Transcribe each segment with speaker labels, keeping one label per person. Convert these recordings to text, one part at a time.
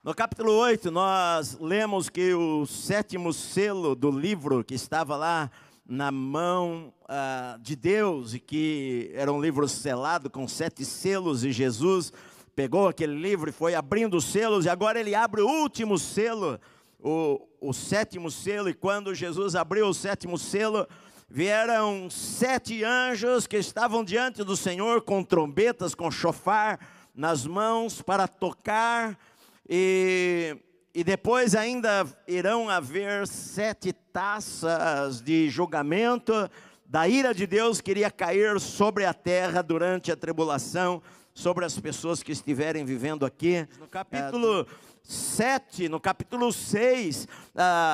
Speaker 1: No capítulo 8, nós lemos que o sétimo selo do livro que estava lá na mão de Deus, e que era um livro selado com 7 selos, e Jesus pegou aquele livro e foi abrindo os selos, e agora ele abre o último selo, o sétimo selo. E quando Jesus abriu o sétimo selo, vieram 7 anjos que estavam diante do Senhor com trombetas, com chofar nas mãos para tocar. E depois ainda irão haver 7 taças de julgamento da ira de Deus que iria cair sobre a terra durante a tribulação, sobre as pessoas que estiverem vivendo aqui. No capítulo 7, no capítulo 6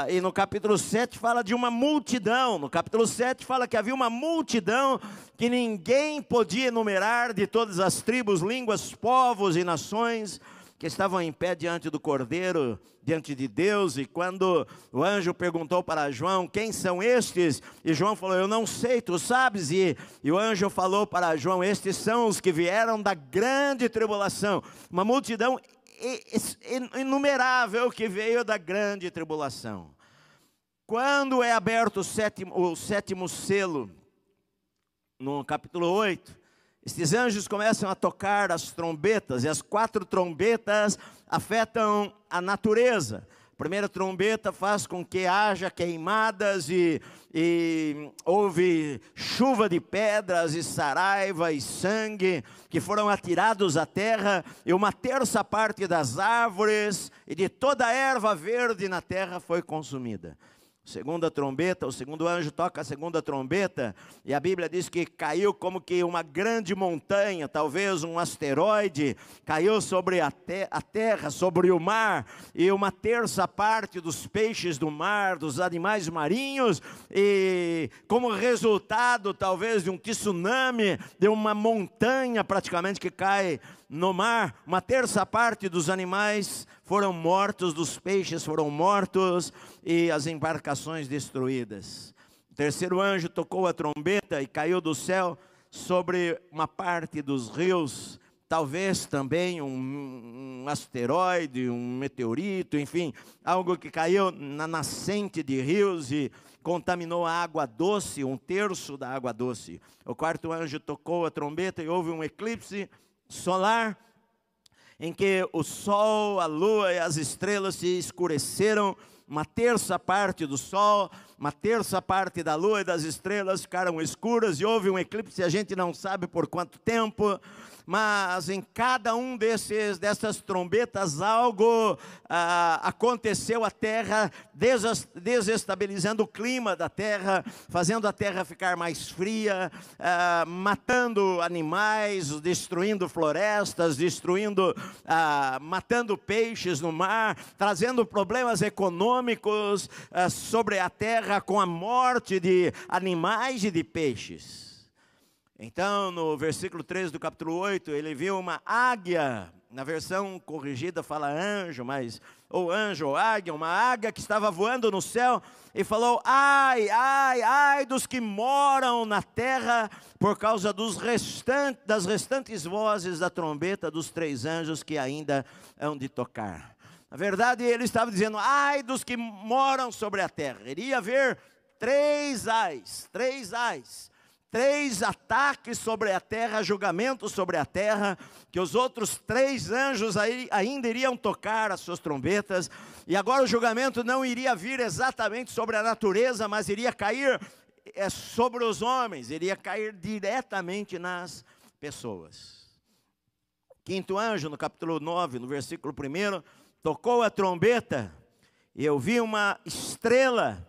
Speaker 1: e no capítulo 7 fala de uma multidão. No capítulo 7 fala que havia uma multidão que ninguém podia enumerar, de todas as tribos, línguas, povos e nações, que estavam em pé diante do Cordeiro, diante de Deus. E quando o anjo perguntou para João: quem são estes? E João falou: eu não sei, tu sabes. E o anjo falou para João: estes são os que vieram da grande tribulação. Uma multidão inumerável que veio da grande tribulação. Quando é aberto o sétimo selo, no capítulo 8, estes anjos começam a tocar as trombetas, e as 4 trombetas afetam a natureza. A primeira trombeta faz com que haja queimadas, e houve chuva de pedras, e saraiva, e sangue, que foram atirados à terra, e 1/3 parte das árvores e de toda a erva verde na terra foi consumida. Segunda trombeta, o segundo anjo toca a segunda trombeta, e a Bíblia diz que caiu como que uma grande montanha, talvez um asteroide, caiu sobre a terra, sobre o mar, e 1/3 parte dos peixes do mar, dos animais marinhos, e como resultado talvez de um tsunami, de uma montanha praticamente que cai no mar, 1/3 parte dos animais foram mortos, dos peixes foram mortos, e as embarcações destruídas. O terceiro anjo tocou a trombeta e caiu do céu sobre uma parte dos rios, talvez também um asteroide, um meteorito, enfim, algo que caiu na nascente de rios e contaminou a água doce, 1/3 da água doce. O quarto anjo tocou a trombeta e houve um eclipse solar, em que o sol, a lua e as estrelas se escureceram. 1/3 parte do sol, 1/3 parte da lua e das estrelas ficaram escuras, e houve um eclipse, a gente não sabe por quanto tempo, mas em cada um dessas trombetas algo aconteceu. A terra, desestabilizando o clima da terra, fazendo a terra ficar mais fria, matando animais, destruindo florestas, matando peixes no mar, trazendo problemas econômicos sobre a terra, com a morte de animais e de peixes. Então, no versículo 13 do capítulo 8, ele viu uma águia, na versão corrigida fala anjo, mas ou anjo ou águia, uma águia que estava voando no céu, e falou: ai, ai, ai dos que moram na terra, por causa das restantes vozes da trombeta dos 3 anjos que ainda hão de tocar. Na verdade, ele estava dizendo: ai dos que moram sobre a terra. Iria haver 3 ais, 3 ataques sobre a terra, julgamentos sobre a terra, que os outros 3 anjos ainda iriam tocar as suas trombetas. E agora o julgamento não iria vir exatamente sobre a natureza, mas iria cair sobre os homens, iria cair diretamente nas pessoas. Quinto anjo, no capítulo 9, no versículo 1, tocou a trombeta, e eu vi uma estrela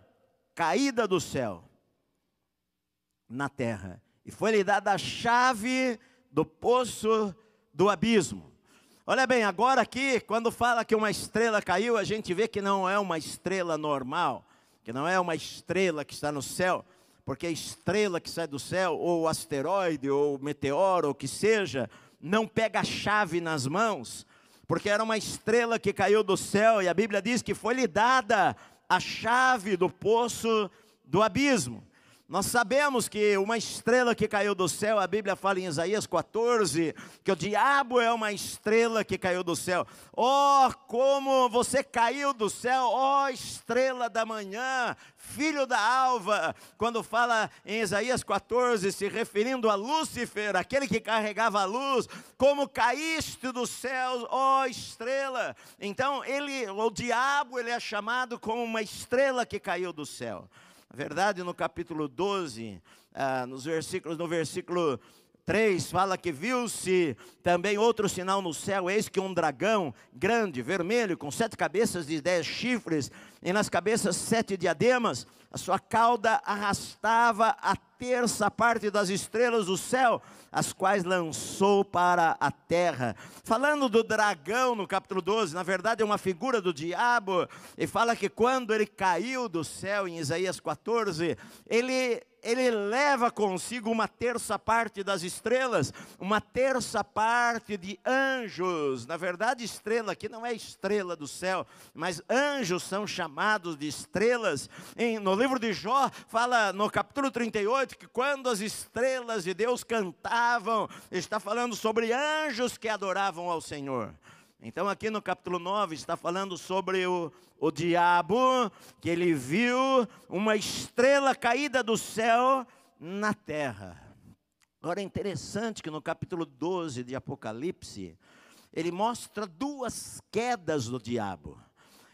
Speaker 1: caída do céu na terra, e foi-lhe dada a chave do poço do abismo. Olha bem, agora aqui, quando fala que uma estrela caiu, a gente vê que não é uma estrela normal, que não é uma estrela que está no céu, porque a estrela que sai do céu, ou asteroide, ou meteoro, ou o que seja, não pega a chave nas mãos, porque era uma estrela que caiu do céu, e a Bíblia diz que foi-lhe dada a chave do poço do abismo. Nós sabemos que uma estrela que caiu do céu, a Bíblia fala em Isaías 14, que o diabo é uma estrela que caiu do céu. Oh, como você caiu do céu, ó estrela da manhã, filho da alva. Quando fala em Isaías 14, se referindo a Lúcifer, aquele que carregava a luz, como caíste do céu, ó estrela. Então, o diabo, ele é chamado como uma estrela que caiu do céu. Na verdade, no capítulo 12, no versículo 3, fala que viu-se também outro sinal no céu, eis que um dragão grande, vermelho, com 7 cabeças e 10 chifres, e nas cabeças 7 diademas, a sua cauda arrastava a terça parte das estrelas do céu, as quais lançou para a terra. Falando do dragão no capítulo 12, na verdade é uma figura do diabo, e fala que quando ele caiu do céu, em Isaías 14, ele leva consigo uma terça parte das estrelas, uma terça parte de anjos. Na verdade, estrela aqui não é estrela do céu, mas anjos são chamados de estrelas. No livro de Jó, fala no capítulo 38, que quando as estrelas de Deus cantavam, está falando sobre anjos que adoravam ao Senhor. Então aqui no capítulo 9 está falando sobre o diabo, que ele viu uma estrela caída do céu na terra. Agora é interessante que no capítulo 12 de Apocalipse, ele mostra 2 quedas do diabo.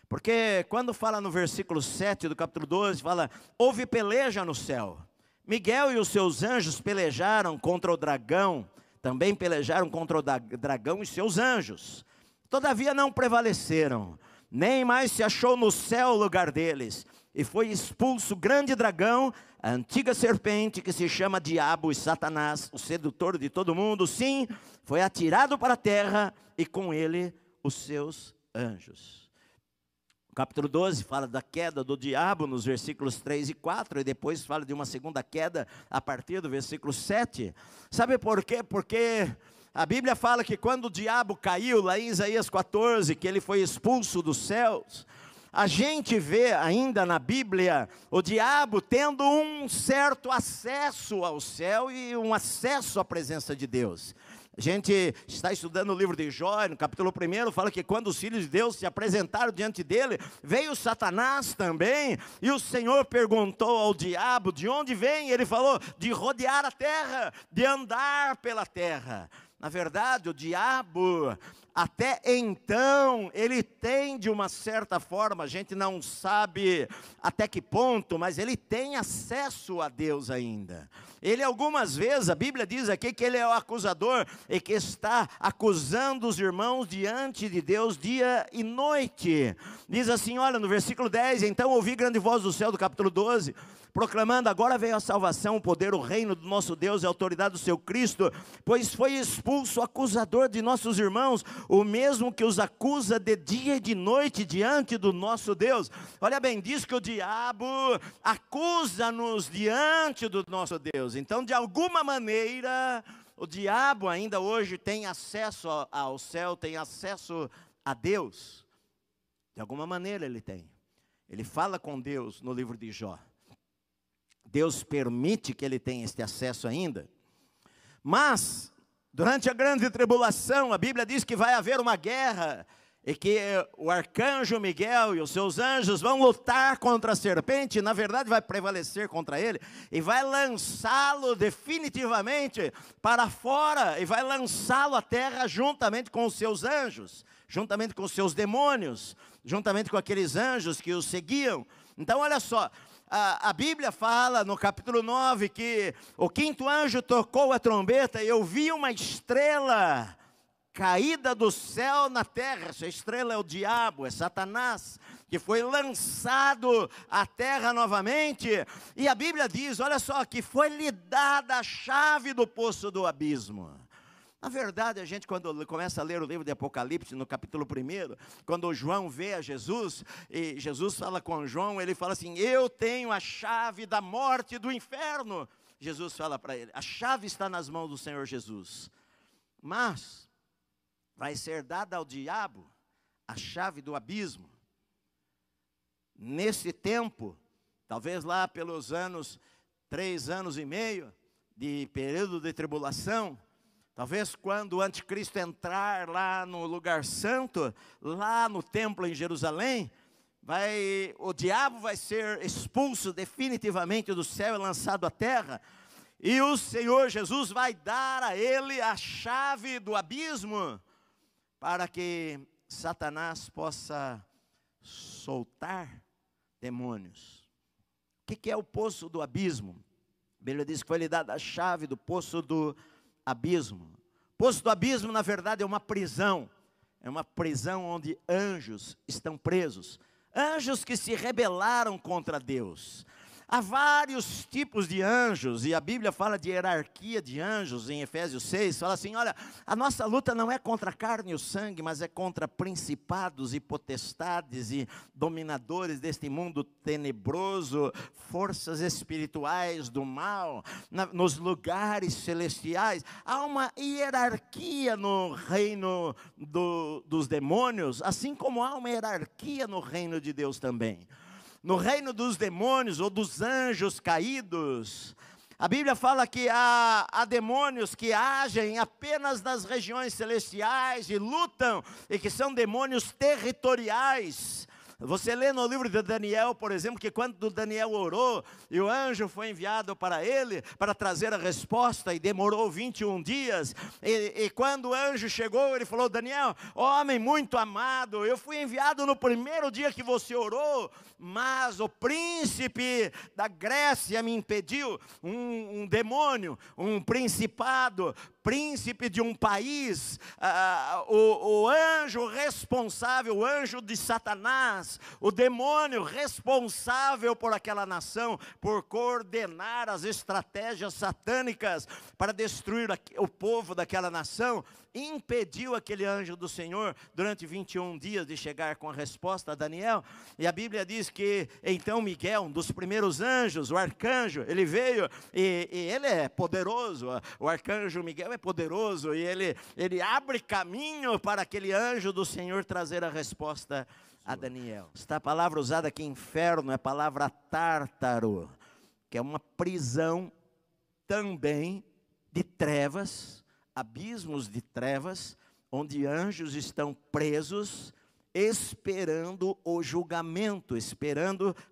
Speaker 1: Porque quando fala no versículo 7 do capítulo 12, fala, houve peleja no céu. Miguel e os seus anjos pelejaram contra o dragão, também pelejaram contra o dragão e seus anjos. Todavia não prevaleceram, nem mais se achou no céu o lugar deles. E foi expulso o grande dragão, a antiga serpente que se chama Diabo e Satanás, o sedutor de todo mundo. Sim, foi atirado para a terra e com ele os seus anjos. O capítulo 12 fala da queda do diabo nos versículos 3 e 4, e depois fala de uma segunda queda a partir do versículo 7. Sabe por quê? Porque a Bíblia fala que quando o diabo caiu, lá em Isaías 14, que ele foi expulso dos céus, a gente vê ainda na Bíblia o diabo tendo um certo acesso ao céu e um acesso à presença de Deus. A gente está estudando o livro de Jó, no capítulo 1, fala que quando os filhos de Deus se apresentaram diante dele, veio Satanás também, e o Senhor perguntou ao diabo, de onde vem? Ele falou, de rodear a terra, de andar pela terra. Na verdade, o diabo, até então, ele tem de uma certa forma, a gente não sabe até que ponto, mas ele tem acesso a Deus ainda. Ele algumas vezes, a Bíblia diz aqui que ele é o acusador e que está acusando os irmãos diante de Deus dia e noite. Diz assim, olha, no versículo 10, então ouvi grande voz do céu, do capítulo 12, proclamando, agora veio a salvação, o poder, o reino do nosso Deus e a autoridade do seu Cristo, pois foi expulso o acusador de nossos irmãos, o mesmo que os acusa de dia e de noite diante do nosso Deus. Olha bem, diz que o diabo acusa-nos diante do nosso Deus. Então, de alguma maneira, o diabo ainda hoje tem acesso ao céu, tem acesso a Deus. De alguma maneira ele tem. Ele fala com Deus no livro de Jó. Deus permite que ele tenha este acesso ainda. Mas, durante a grande tribulação, a Bíblia diz que vai haver uma guerra, e que o arcanjo Miguel e os seus anjos vão lutar contra a serpente, na verdade vai prevalecer contra ele, e vai lançá-lo definitivamente para fora, e vai lançá-lo à terra juntamente com os seus anjos, juntamente com os seus demônios, juntamente com aqueles anjos que o seguiam. Então olha só, a Bíblia fala no capítulo 9 que o 5º anjo tocou a trombeta e eu vi uma estrela caída do céu na terra. Essa estrela é o diabo, é Satanás, que foi lançado à terra novamente. E a Bíblia diz, olha só, que foi-lhe dada a chave do poço do abismo. Na verdade, a gente quando começa a ler o livro de Apocalipse, no capítulo 1, quando João vê a Jesus, e Jesus fala com João, ele fala assim, eu tenho a chave da morte e do inferno. Jesus fala para ele, a chave está nas mãos do Senhor Jesus, mas vai ser dada ao diabo a chave do abismo. Nesse tempo, talvez lá pelos anos 3 anos e meio de período de tribulação. Talvez quando o anticristo entrar lá no lugar santo, lá no templo em Jerusalém, o diabo vai ser expulso definitivamente do céu e lançado à terra. E o Senhor Jesus vai dar a ele a chave do abismo, para que Satanás possa soltar demônios. O que é o poço do abismo? A Bíblia diz que foi lhe dada a chave do poço do abismo. O poço do abismo, na verdade, é uma prisão. É uma prisão onde anjos estão presos. Anjos que se rebelaram contra Deus. Há vários tipos de anjos, e a Bíblia fala de hierarquia de anjos, em Efésios 6, fala assim, olha, a nossa luta não é contra a carne e o sangue, mas é contra principados e potestades e dominadores deste mundo tenebroso, forças espirituais do mal, nos lugares celestiais. Há uma hierarquia no reino dos demônios, assim como há uma hierarquia no reino de Deus também. No reino dos demônios ou dos anjos caídos, a Bíblia fala que há demônios que agem apenas nas regiões celestiais e lutam, e que são demônios territoriais. Você lê no livro de Daniel, por exemplo, que quando Daniel orou, e o anjo foi enviado para ele, para trazer a resposta, e demorou 21 dias, e quando o anjo chegou, ele falou, Daniel, homem muito amado, eu fui enviado no primeiro dia que você orou, mas o príncipe da Grécia me impediu, um demônio, um principado, príncipe de um país, o anjo responsável, o anjo de Satanás, o demônio responsável por aquela nação, por coordenar as estratégias satânicas para destruir o povo daquela nação, impediu aquele anjo do Senhor durante 21 dias de chegar com a resposta a Daniel. E a Bíblia diz que então Miguel, um dos primeiros anjos, o arcanjo, ele veio e ele é poderoso, o arcanjo Miguel é poderoso, e ele abre caminho para aquele anjo do Senhor trazer a resposta a Daniel. Esta palavra usada aqui, inferno, é a palavra tártaro, que é uma prisão também de trevas, abismos de trevas, onde anjos estão presos, esperando o julgamento,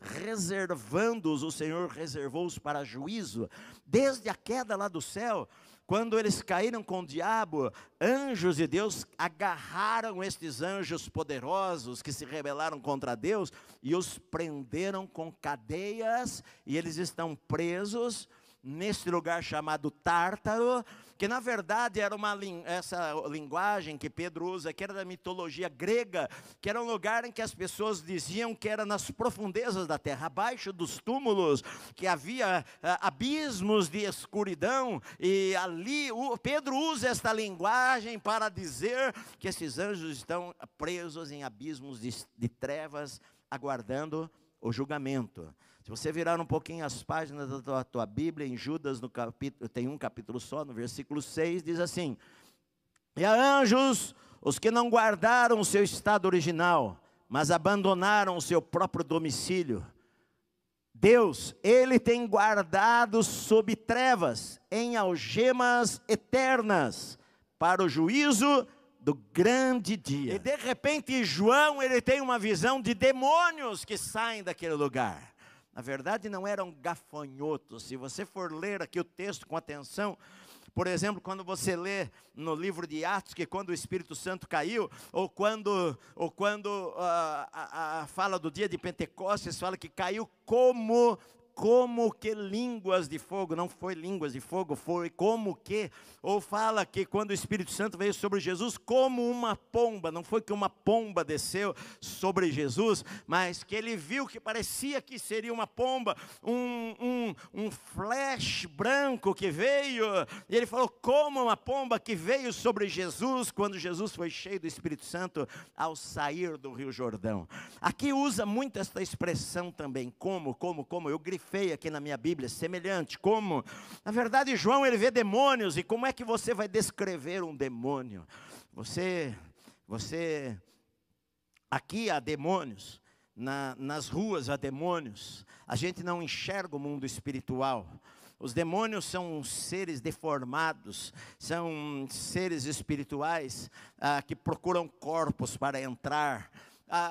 Speaker 1: reservando-os, o Senhor reservou-os para juízo. Desde a queda lá do céu, quando eles caíram com o diabo, anjos de Deus agarraram estes anjos poderosos que se rebelaram contra Deus e os prenderam com cadeias, e eles estão presos nesse lugar chamado Tártaro, que na verdade era essa linguagem que Pedro usa, que era da mitologia grega, que era um lugar em que as pessoas diziam que era nas profundezas da terra, abaixo dos túmulos, que havia abismos de escuridão, e ali Pedro usa esta linguagem para dizer que esses anjos estão presos em abismos de trevas, aguardando o julgamento. Se você virar um pouquinho as páginas da tua Bíblia, em Judas, tem um capítulo só, no versículo 6, diz assim: e a anjos, os que não guardaram o seu estado original, mas abandonaram o seu próprio domicílio, Deus, Ele tem guardado sob trevas, em algemas eternas, para o juízo do grande dia. E de repente João, ele tem uma visão de demônios que saem daquele lugar. Na verdade não eram gafanhotos. Se você for ler aqui o texto com atenção, por exemplo, quando você lê no livro de Atos, que quando o Espírito Santo caiu, ou quando fala do dia de Pentecostes, fala que caiu como que línguas de fogo. Não foi línguas de fogo, foi como que, ou fala que quando o Espírito Santo veio sobre Jesus como uma pomba, não foi que uma pomba desceu sobre Jesus, mas que ele viu que parecia que seria uma pomba, um flash branco que veio, e ele falou como uma pomba que veio sobre Jesus, quando Jesus foi cheio do Espírito Santo ao sair do Rio Jordão. Aqui usa muito esta expressão também, como, eu grifei aqui na minha Bíblia, semelhante, como. Na verdade, João, ele vê demônios, e como é que você vai descrever um demônio? Aqui há demônios. nas ruas há demônios. A gente não enxerga o mundo espiritual. Os demônios são seres deformados, são seres espirituais que procuram corpos para entrar.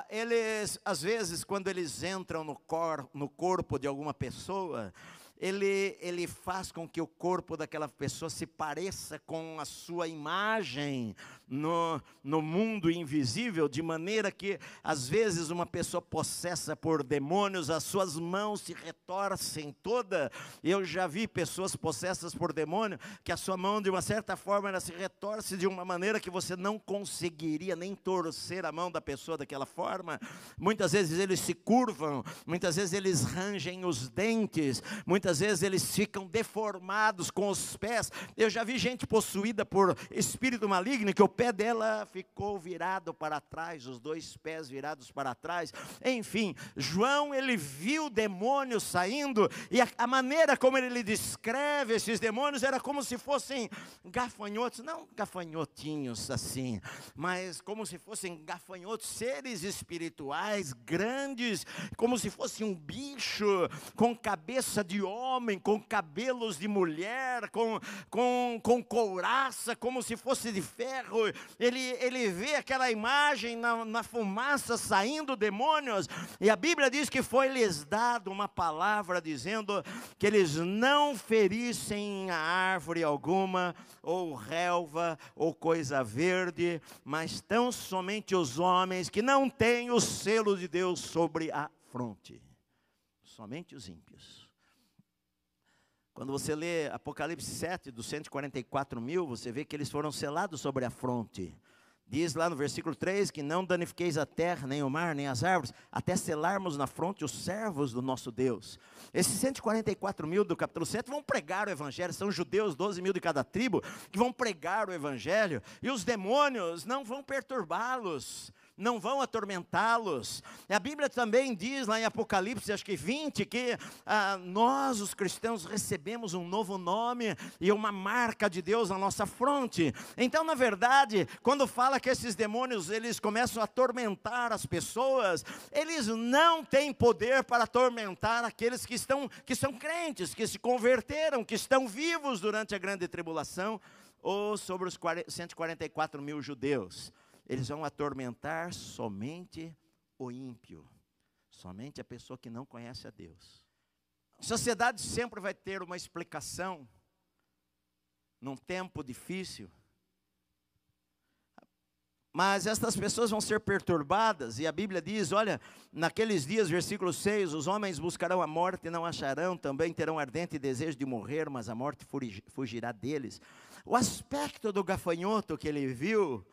Speaker 1: Eles, às vezes, quando eles entram no corpo de alguma pessoa, ele faz com que o corpo daquela pessoa se pareça com a sua imagem no mundo invisível, de maneira que, às vezes, uma pessoa possessa por demônios, as suas mãos se retorcem toda. Eu já vi pessoas possessas por demônio, que a sua mão, de uma certa forma, ela se retorce de uma maneira que você não conseguiria nem torcer a mão da pessoa daquela forma. Muitas vezes eles se curvam, muitas vezes eles rangem os dentes, muitas vezes eles ficam deformados com os pés. Eu já vi gente possuída por espírito maligno, que o pé dela ficou virado para trás, os dois pés virados para trás. Enfim, João, ele viu demônios saindo, e a maneira como ele descreve esses demônios era como se fossem gafanhotos, não gafanhotinhos assim, mas como se fossem gafanhotos, seres espirituais grandes, como se fosse um bicho com cabeça de homem, com cabelos de mulher, com couraça, como se fosse de ferro. Ele vê aquela imagem na fumaça saindo demônios, e a Bíblia diz que foi-lhes dado uma palavra dizendo que eles não ferissem a árvore alguma, ou relva, ou coisa verde, mas tão somente os homens que não têm o selo de Deus sobre a fronte. Somente os ímpios. Quando você lê Apocalipse 7, dos 144 mil, você vê que eles foram selados sobre a fronte. Diz lá no versículo 3, que não danifiqueis a terra, nem o mar, nem as árvores, até selarmos na fronte os servos do nosso Deus. Esses 144 mil do capítulo 7 vão pregar o evangelho, são judeus, 12 mil de cada tribo, que vão pregar o evangelho, e os demônios não vão perturbá-los, não vão atormentá-los. A Bíblia também diz lá em Apocalipse, acho que 20, que nós, os cristãos, recebemos um novo nome e uma marca de Deus na nossa fronte. Então, na verdade, quando fala que esses demônios, eles começam a atormentar as pessoas, eles não têm poder para atormentar aqueles que são crentes, que se converteram, que estão vivos durante a grande tribulação, ou sobre os 144 mil judeus. Eles vão atormentar somente o ímpio, somente a pessoa que não conhece a Deus. A sociedade sempre vai ter uma explicação, num tempo difícil, mas estas pessoas vão ser perturbadas, e a Bíblia diz, olha, naqueles dias, versículo 6, os homens buscarão a morte e não acharão, também terão ardente desejo de morrer, mas a morte fugirá deles. O aspecto do gafanhoto que ele viu,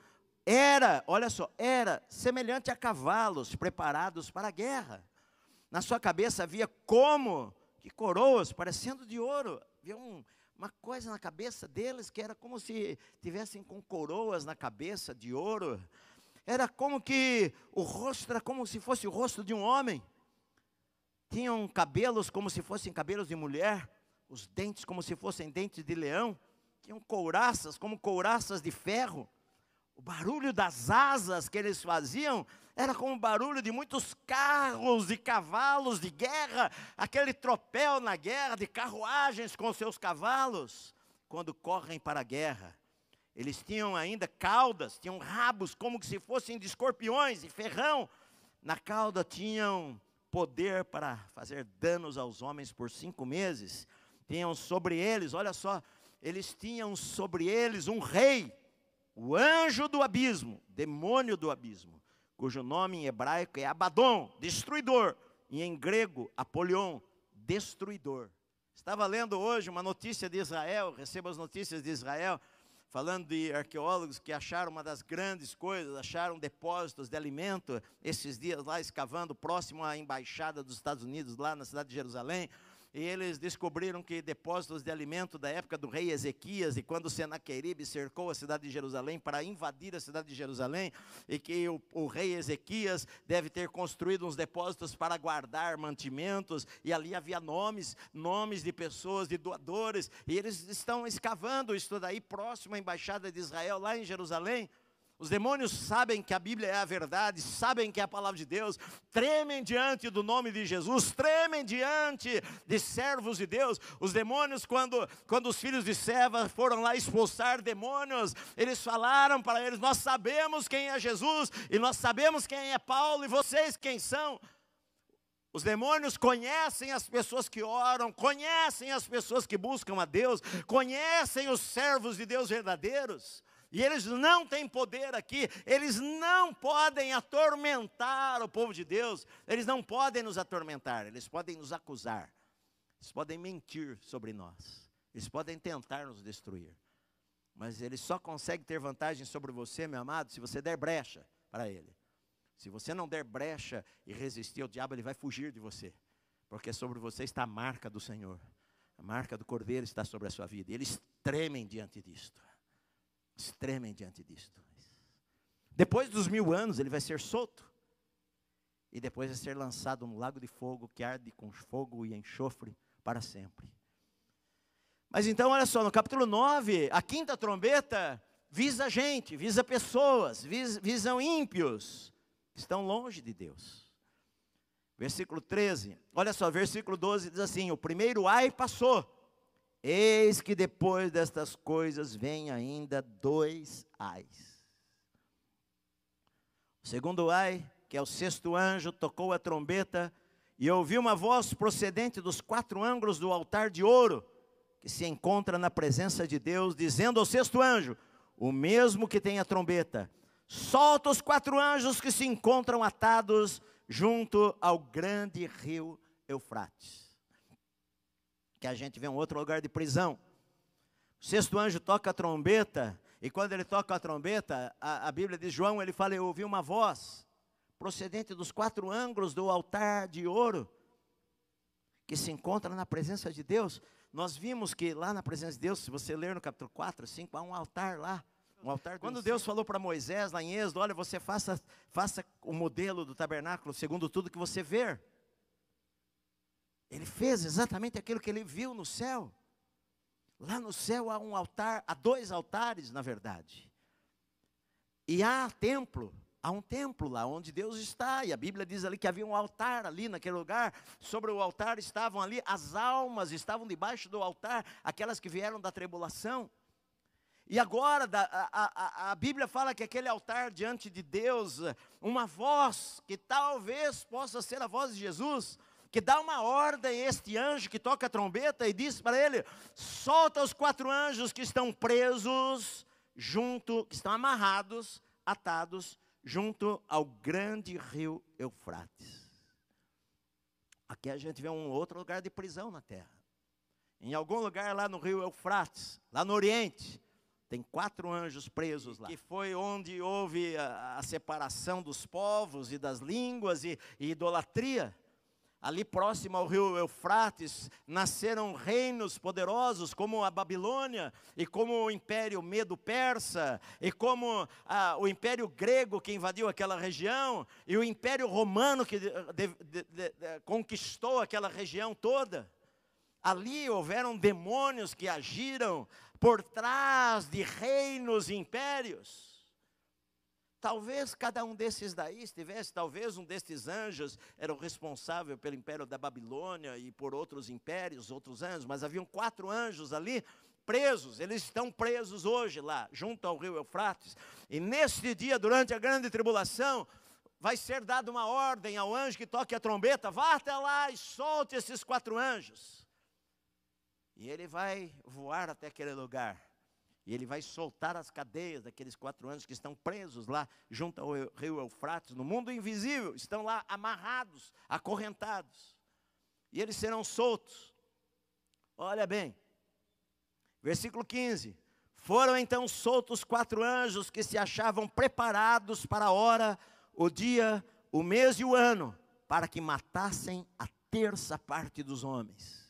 Speaker 1: olha só, era semelhante a cavalos preparados para a guerra. Na sua cabeça havia como que coroas parecendo de ouro. Havia uma coisa na cabeça deles que era como se tivessem com coroas na cabeça de ouro. Era como que o rosto era como se fosse o rosto de um homem. Tinham cabelos como se fossem cabelos de mulher, os dentes como se fossem dentes de leão. Tinham couraças como couraças de ferro. O barulho das asas que eles faziam era como o barulho de muitos carros e cavalos de guerra, aquele tropel na guerra de carruagens com seus cavalos, quando correm para a guerra. Eles tinham ainda caudas, tinham rabos como se fossem de escorpiões e ferrão. Na cauda tinham poder para fazer danos aos homens por 5 meses. Tinham sobre eles, olha só, eles tinham sobre eles um rei, o anjo do abismo, demônio do abismo, cujo nome em hebraico é Abaddon, destruidor, e em grego, Apolion, destruidor. Estava lendo hoje uma notícia de Israel, recebo as notícias de Israel, falando de arqueólogos que acharam uma das grandes coisas, acharam depósitos de alimento, esses dias lá escavando próximo à embaixada dos Estados Unidos, lá na cidade de Jerusalém. E eles descobriram que depósitos de alimento da época do rei Ezequias, e quando Senaqueribe cercou a cidade de Jerusalém para invadir a cidade de Jerusalém, e que o rei Ezequias deve ter construído uns depósitos para guardar mantimentos, e ali havia nomes de pessoas, de doadores, e eles estão escavando isso daí próximo à embaixada de Israel, lá em Jerusalém. Os demônios sabem que a Bíblia é a verdade, sabem que é a palavra de Deus, tremem diante do nome de Jesus, tremem diante de servos de Deus. Os demônios, quando os filhos de Seva foram lá expulsar demônios, eles falaram para eles: nós sabemos quem é Jesus, e nós sabemos quem é Paulo, e vocês quem são. Os demônios conhecem as pessoas que oram, conhecem as pessoas que buscam a Deus, conhecem os servos de Deus verdadeiros. E eles não têm poder aqui, eles não podem atormentar o povo de Deus, eles não podem nos atormentar, eles podem nos acusar, eles podem mentir sobre nós, eles podem tentar nos destruir. Mas eles só conseguem ter vantagem sobre você, meu amado, se você der brecha para ele. Se você não der brecha e resistir ao diabo, ele vai fugir de você, porque sobre você está a marca do Senhor, a marca do Cordeiro está sobre a sua vida, e eles tremem diante disto. Tremem diante disto. Depois dos 1000 anos ele vai ser solto, e depois vai ser lançado no lago de fogo, que arde com fogo e enxofre para sempre. Mas então olha só, no capítulo 9, a quinta trombeta visa gente, visa pessoas, visam ímpios, que estão longe de Deus. Versículo 13, olha só, versículo 12 diz assim: o primeiro ai passou, eis que depois destas coisas vem ainda 2 ais. O segundo ai, que é o sexto anjo, tocou a trombeta, e ouviu uma voz procedente dos 4 ângulos do altar de ouro, que se encontra na presença de Deus, dizendo ao sexto anjo, o mesmo que tem a trombeta: solta os 4 anjos que se encontram atados junto ao grande rio Eufrates. Que a gente vê um outro lugar de prisão. O sexto anjo toca a trombeta, e quando ele toca a trombeta, a Bíblia diz, João, ele fala: eu ouvi uma voz procedente dos 4 ângulos do altar de ouro, que se encontra na presença de Deus. Nós vimos que lá na presença de Deus, se você ler no capítulo 4, 5, há um altar lá. Um altar. Quando Deus falou para Moisés, lá em Êxodo, olha, você faça o modelo do tabernáculo segundo tudo que você ver. Ele fez exatamente aquilo que ele viu no céu. Lá no céu há um altar, há 2 altares, na verdade. E há um templo lá onde Deus está. E a Bíblia diz ali que havia um altar ali naquele lugar. Sobre o altar estavam ali as almas, estavam debaixo do altar, aquelas que vieram da tribulação. E agora a Bíblia fala que aquele altar diante de Deus, uma voz que talvez possa ser a voz de Jesus, que dá uma ordem a este anjo que toca a trombeta e diz para ele: solta os 4 anjos que estão presos que estão amarrados, atados, junto ao grande rio Eufrates. Aqui a gente vê um outro lugar de prisão na terra. Em algum lugar lá no rio Eufrates, lá no Oriente, tem 4 anjos presos lá. Que foi onde houve a separação dos povos e das línguas e idolatria. Ali próximo ao rio Eufrates, nasceram reinos poderosos como a Babilônia, e como o Império Medo-Persa, e como o Império Grego que invadiu aquela região, e o Império Romano que conquistou aquela região toda. Ali houveram demônios que agiram por trás de reinos e impérios. Talvez cada um desses daí estivesse, talvez um destes anjos era o responsável pelo império da Babilônia e por outros impérios, outros anjos, mas haviam 4 anjos ali presos, eles estão presos hoje lá, junto ao rio Eufrates. E neste dia, durante a grande tribulação, vai ser dada uma ordem ao anjo que toque a trombeta: vá até lá e solte esses 4 anjos. E ele vai voar até aquele lugar. E ele vai soltar as cadeias daqueles 4 anjos que estão presos lá, junto ao rio Eufrates, no mundo invisível. Estão lá amarrados, acorrentados. E eles serão soltos. Olha bem, versículo 15. Foram então soltos 4 anjos que se achavam preparados para a hora, o dia, o mês e o ano, para que matassem a 1/3 dos homens.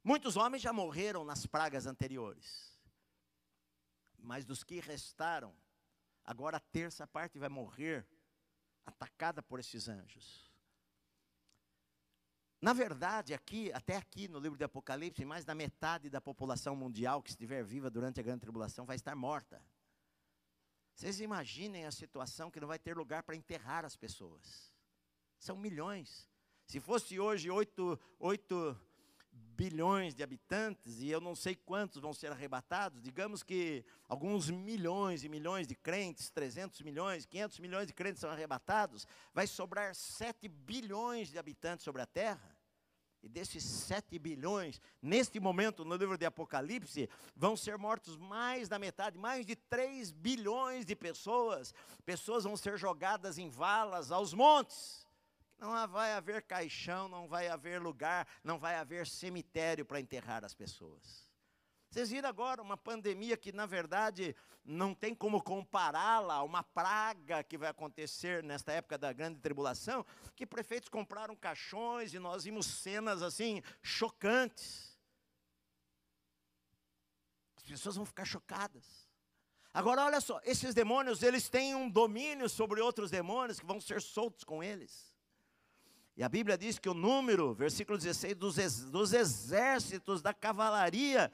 Speaker 1: Muitos homens já morreram nas pragas anteriores. Mas dos que restaram, agora a 1/3 vai morrer atacada por esses anjos. Na verdade, até aqui no livro de Apocalipse, mais da metade da população mundial que estiver viva durante a grande tribulação vai estar morta. Vocês imaginem a situação que não vai ter lugar para enterrar as pessoas. São milhões. Se fosse hoje 8 bilhões de habitantes, e eu não sei quantos vão ser arrebatados, digamos que alguns milhões e milhões de crentes, 300 milhões, 500 milhões de crentes são arrebatados, vai sobrar 7 bilhões de habitantes sobre a terra. E desses 7 bilhões, neste momento, no livro de Apocalipse, vão ser mortos mais da metade, mais de 3 bilhões de pessoas. Pessoas vão ser jogadas em valas aos montes. Não vai haver caixão, não vai haver lugar, não vai haver cemitério para enterrar as pessoas. Vocês viram agora uma pandemia que, na verdade, não tem como compará-la a uma praga que vai acontecer nesta época da grande tribulação, que prefeitos compraram caixões e nós vimos cenas assim, chocantes. As pessoas vão ficar chocadas. Agora, olha só, esses demônios, eles têm um domínio sobre outros demônios que vão ser soltos com eles. E a Bíblia diz que o número, versículo 16, dos exércitos da cavalaria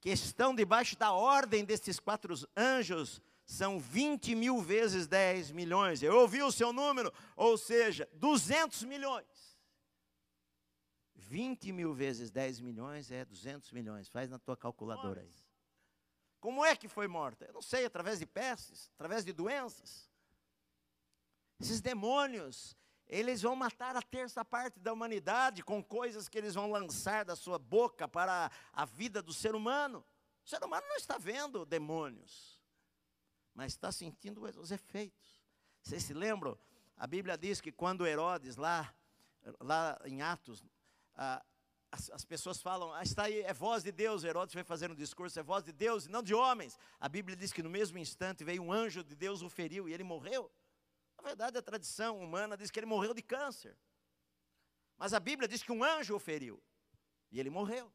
Speaker 1: que estão debaixo da ordem desses 4 anjos, são 20 mil vezes 10 milhões. Eu ouvi o seu número, ou seja, 200 milhões. 20 mil vezes 10 milhões é 200 milhões. Faz na tua calculadora aí. Como é que foi morta? Eu não sei, através de pestes, através de doenças. Esses demônios, eles vão matar a terça parte da humanidade com coisas que eles vão lançar da sua boca para a vida do ser humano. O ser humano não está vendo demônios, mas está sentindo os efeitos. Vocês se lembram? A Bíblia diz que quando Herodes, lá em Atos, as pessoas falam, está aí, é voz de Deus. Herodes foi fazer um discurso, é voz de Deus e não de homens. A Bíblia diz que no mesmo instante veio um anjo de Deus, o feriu e ele morreu. Na verdade, a tradição humana diz que ele morreu de câncer. Mas a Bíblia diz que um anjo o feriu. E ele morreu.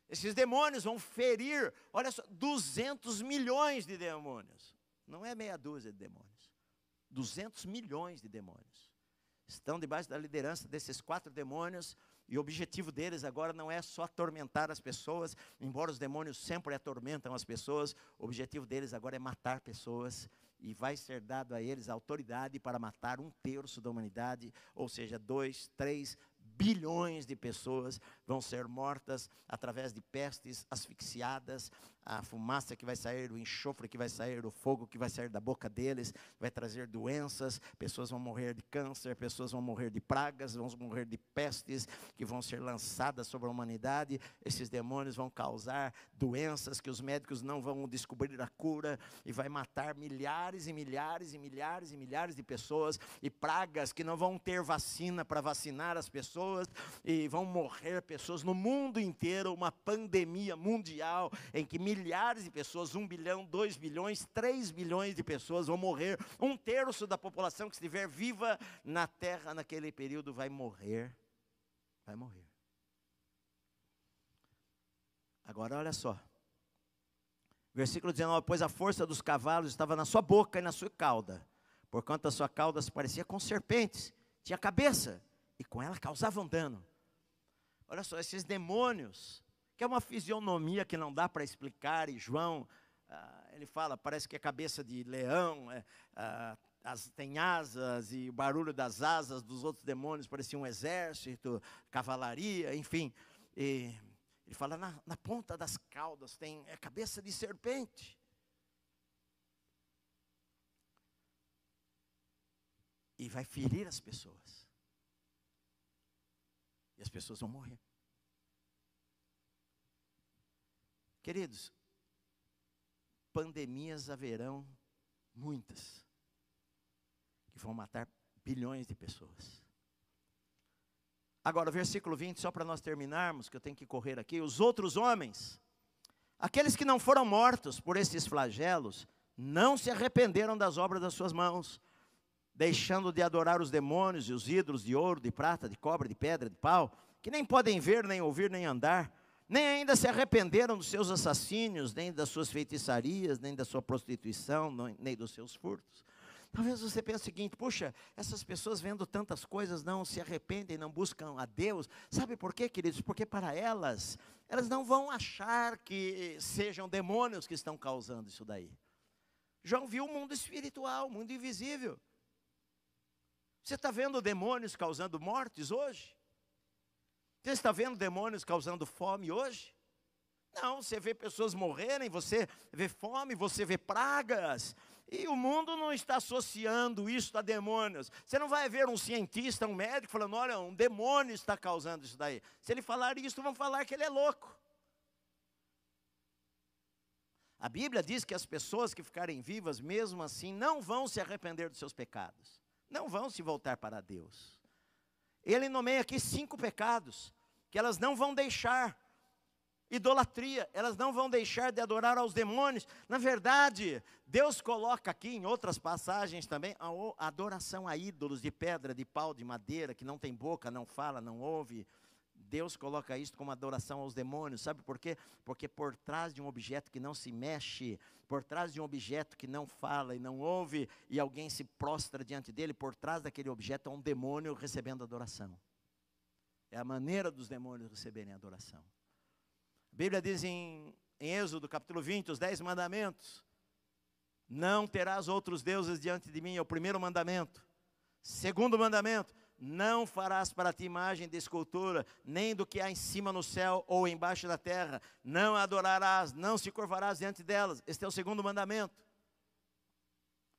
Speaker 1: Esses demônios vão ferir, olha só, 200 milhões de demônios. Não é meia dúzia de demônios. 200 milhões de demônios. Estão debaixo da liderança desses 4 demônios. E o objetivo deles agora não é só atormentar as pessoas. Embora os demônios sempre atormentam as pessoas, o objetivo deles agora é matar pessoas. E vai ser dado a eles a autoridade para matar 1/3 da humanidade, ou seja, 2, 3 bilhões de pessoas vão ser mortas através de pestes, asfixiadas, a fumaça que vai sair, o enxofre que vai sair, o fogo que vai sair da boca deles, vai trazer doenças, pessoas vão morrer de câncer, pessoas vão morrer de pragas, vão morrer de pestes, que vão ser lançadas sobre a humanidade. Esses demônios vão causar doenças que os médicos não vão descobrir a cura, e vai matar milhares e milhares e milhares e milhares de pessoas, e pragas que não vão ter vacina para vacinar as pessoas, e vão morrer pessoas no mundo inteiro, uma pandemia mundial, em que milhares de pessoas, 1 bilhão, 2 bilhões, 3 bilhões de pessoas vão morrer. 1/3 da população que estiver viva na terra naquele período vai morrer. Vai morrer. Agora olha só. Versículo 19, pois a força dos cavalos estava na sua boca e na sua cauda, porquanto a sua cauda se parecia com serpentes, tinha cabeça, e com ela causavam dano. Olha só, esses demônios, que é uma fisionomia que não dá para explicar, e João, ele fala, parece que é cabeça de leão, tem asas, e o barulho das asas dos outros demônios parecia um exército, cavalaria, enfim. E ele fala, na ponta das caudas tem cabeça de serpente. E vai ferir as pessoas. E as pessoas vão morrer. Queridos, pandemias haverão muitas, que vão matar bilhões de pessoas. Agora, versículo 20, só para nós terminarmos, que eu tenho que correr aqui. Os outros homens, aqueles que não foram mortos por esses flagelos, não se arrependeram das obras das suas mãos, deixando de adorar os demônios e os ídolos de ouro, de prata, de cobre, de pedra, de pau, que nem podem ver, nem ouvir, nem andar, nem ainda se arrependeram dos seus assassínios, nem das suas feitiçarias, nem da sua prostituição, nem dos seus furtos. Talvez você pense o seguinte, puxa, essas pessoas vendo tantas coisas não se arrependem, não buscam a Deus. Sabe por quê, queridos? Porque para elas não vão achar que sejam demônios que estão causando isso daí. João viu o mundo espiritual, o mundo invisível. Você está vendo demônios causando mortes hoje? Você está vendo demônios causando fome hoje? Não, você vê pessoas morrerem, você vê fome, você vê pragas. E o mundo não está associando isso a demônios. Você não vai ver um cientista, um médico falando, olha, um demônio está causando isso daí. Se ele falar isso, vão falar que ele é louco. A Bíblia diz que as pessoas que ficarem vivas, mesmo assim, não vão se arrepender dos seus pecados. Não vão se voltar para Deus. Ele nomeia aqui 5 pecados, que elas não vão deixar. Idolatria, elas não vão deixar de adorar aos demônios. Na verdade, Deus coloca aqui, em outras passagens também, a adoração a ídolos de pedra, de pau, de madeira, que não tem boca, não fala, não ouve. Deus coloca isso como adoração aos demônios. Sabe por quê? Porque por trás de um objeto que não se mexe, por trás de um objeto que não fala e não ouve, e alguém se prostra diante dele, por trás daquele objeto é um demônio recebendo adoração. É a maneira dos demônios receberem adoração. A Bíblia diz em Êxodo, capítulo 20, os 10 mandamentos. Não terás outros deuses diante de mim, é o primeiro mandamento. Segundo mandamento, não farás para ti imagem de escultura, nem do que há em cima no céu ou embaixo da terra. Não adorarás, não se curvarás diante delas. Este é o segundo mandamento.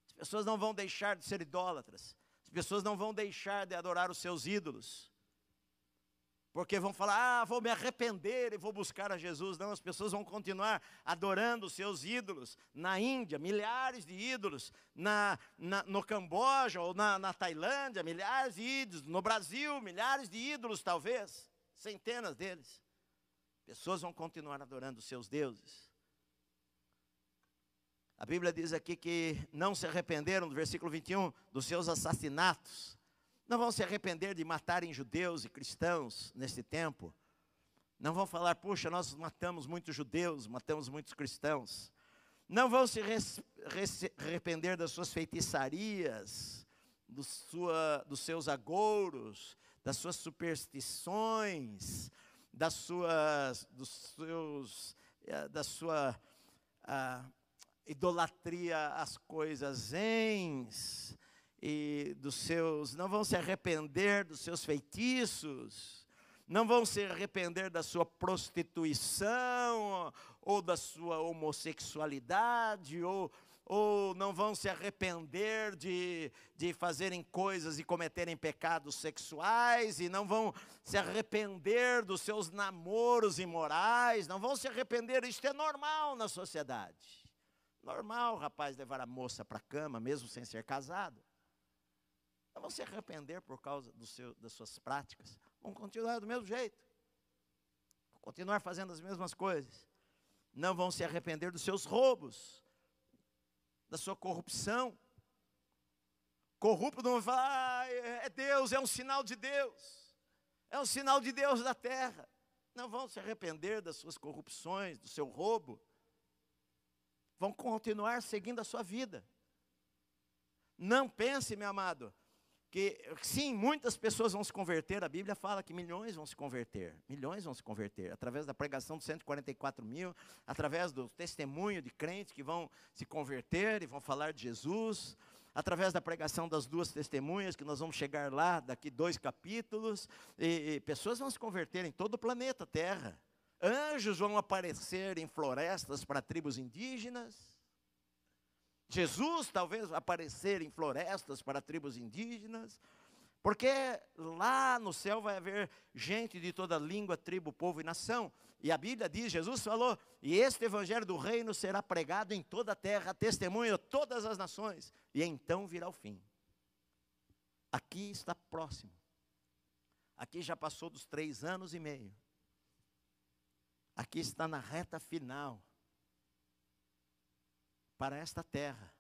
Speaker 1: As pessoas não vão deixar de ser idólatras. As pessoas não vão deixar de adorar os seus ídolos. Porque vão falar, vou me arrepender e vou buscar a Jesus. Não, as pessoas vão continuar adorando os seus ídolos. Na Índia, milhares de ídolos. No Camboja ou na Tailândia, milhares de ídolos. No Brasil, milhares de ídolos talvez. Centenas deles. Pessoas vão continuar adorando os seus deuses. A Bíblia diz aqui que não se arrependeram, no versículo 21, dos seus assassinatos. Não vão se arrepender de matarem judeus e cristãos nesse tempo. Não vão falar, puxa, nós matamos muitos judeus, matamos muitos cristãos. Não vão se arrepender das suas feitiçarias, dos seus agouros, das suas superstições, da sua idolatria às coisas ens. E não vão se arrepender dos seus feitiços, não vão se arrepender da sua prostituição, ou da sua homossexualidade, ou não vão se arrepender de fazerem coisas e cometerem pecados sexuais, e não vão se arrepender dos seus namoros imorais, não vão se arrepender. Isso é normal na sociedade. Normal o rapaz levar a moça para a cama, mesmo sem ser casado. Não vão se arrepender por causa das suas práticas. Vão continuar do mesmo jeito. Vão continuar fazendo as mesmas coisas. Não vão se arrepender dos seus roubos, da sua corrupção. Corrupto não vai falar, é Deus, é um sinal de Deus. É um sinal de Deus da terra. Não vão se arrepender das suas corrupções, do seu roubo. Vão continuar seguindo a sua vida. Não pense, meu amado, que sim, muitas pessoas vão se converter. A Bíblia fala que milhões vão se converter, através da pregação dos 144 mil, através do testemunho de crentes que vão se converter e vão falar de Jesus, através da pregação das 2 testemunhas, que nós vamos chegar lá daqui 2 capítulos, e pessoas vão se converter em todo o planeta Terra. Anjos vão aparecer em florestas para tribos indígenas. Jesus talvez vai aparecer em florestas para tribos indígenas, porque lá no céu vai haver gente de toda língua, tribo, povo e nação. E a Bíblia diz, Jesus falou, e este evangelho do reino será pregado em toda a terra, testemunho a todas as nações, e então virá o fim. Aqui está próximo. Aqui já passou dos 3 anos e meio. Aqui está na reta final. Para esta terra,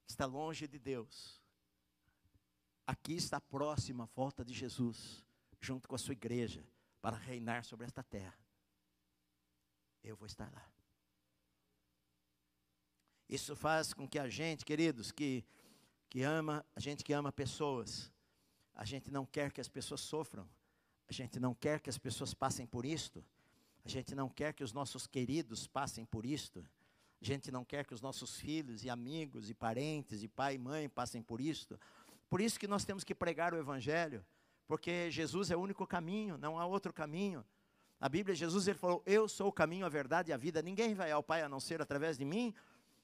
Speaker 1: que está longe de Deus. Aqui está próxima a volta de Jesus, junto com a sua igreja, para reinar sobre esta terra. Eu vou estar lá. Isso faz com que a gente, queridos, a gente que ama pessoas, a gente não quer que as pessoas sofram, a gente não quer que as pessoas passem por isto, a gente não quer que os nossos queridos passem por isto. A gente não quer que os nossos filhos e amigos e parentes e pai e mãe passem por isso. Por isso que nós temos que pregar o Evangelho, porque Jesus é o único caminho, não há outro caminho. A Bíblia, Jesus, ele falou, eu sou o caminho, a verdade e a vida. Ninguém vai ao Pai a não ser através de mim.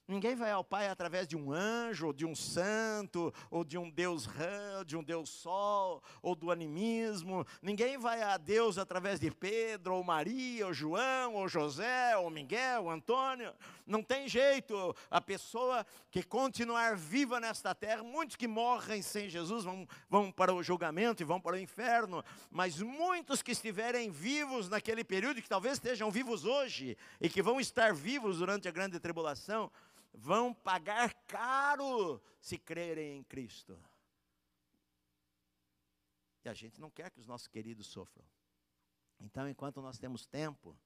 Speaker 1: Ninguém vai ao Pai através de um anjo, ou de um santo, ou de um Deus rã, de um Deus sol, ou do animismo. Ninguém vai a Deus através de Pedro, ou Maria, ou João, ou José, ou Miguel, ou Antônio. Não tem jeito. A pessoa que continuar viva nesta terra, muitos que morrem sem Jesus vão para o julgamento e vão para o inferno. Mas muitos que estiverem vivos naquele período, que talvez estejam vivos hoje, e que vão estar vivos durante a grande tribulação, vão pagar caro se crerem em Cristo. E a gente não quer que os nossos queridos sofram. Então, enquanto nós temos tempo,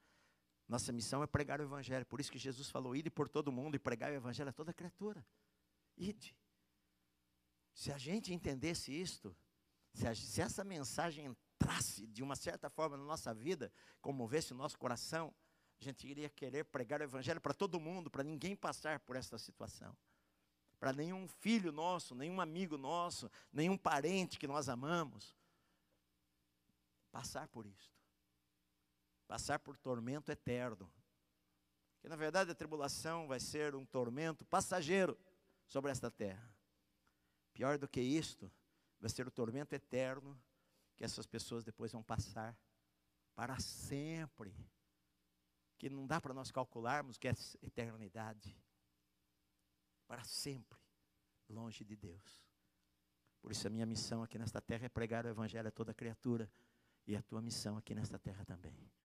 Speaker 1: nossa missão é pregar o Evangelho. Por isso que Jesus falou, ide por todo mundo e pregar o Evangelho a toda criatura. Ide. Se a gente entendesse isto, se essa mensagem entrasse de uma certa forma na nossa vida, comovesse o nosso coração, a gente iria querer pregar o Evangelho para todo mundo, para ninguém passar por essa situação. Para nenhum filho nosso, nenhum amigo nosso, nenhum parente que nós amamos, passar por isto. Passar por tormento eterno. Porque na verdade a tribulação vai ser um tormento passageiro sobre esta terra. Pior do que isto, vai ser o tormento eterno que essas pessoas depois vão passar para sempre. Que não dá para nós calcularmos que é eternidade. Para sempre, longe de Deus. Por isso a minha missão aqui nesta terra é pregar o Evangelho a toda criatura. E a tua missão aqui nesta terra também.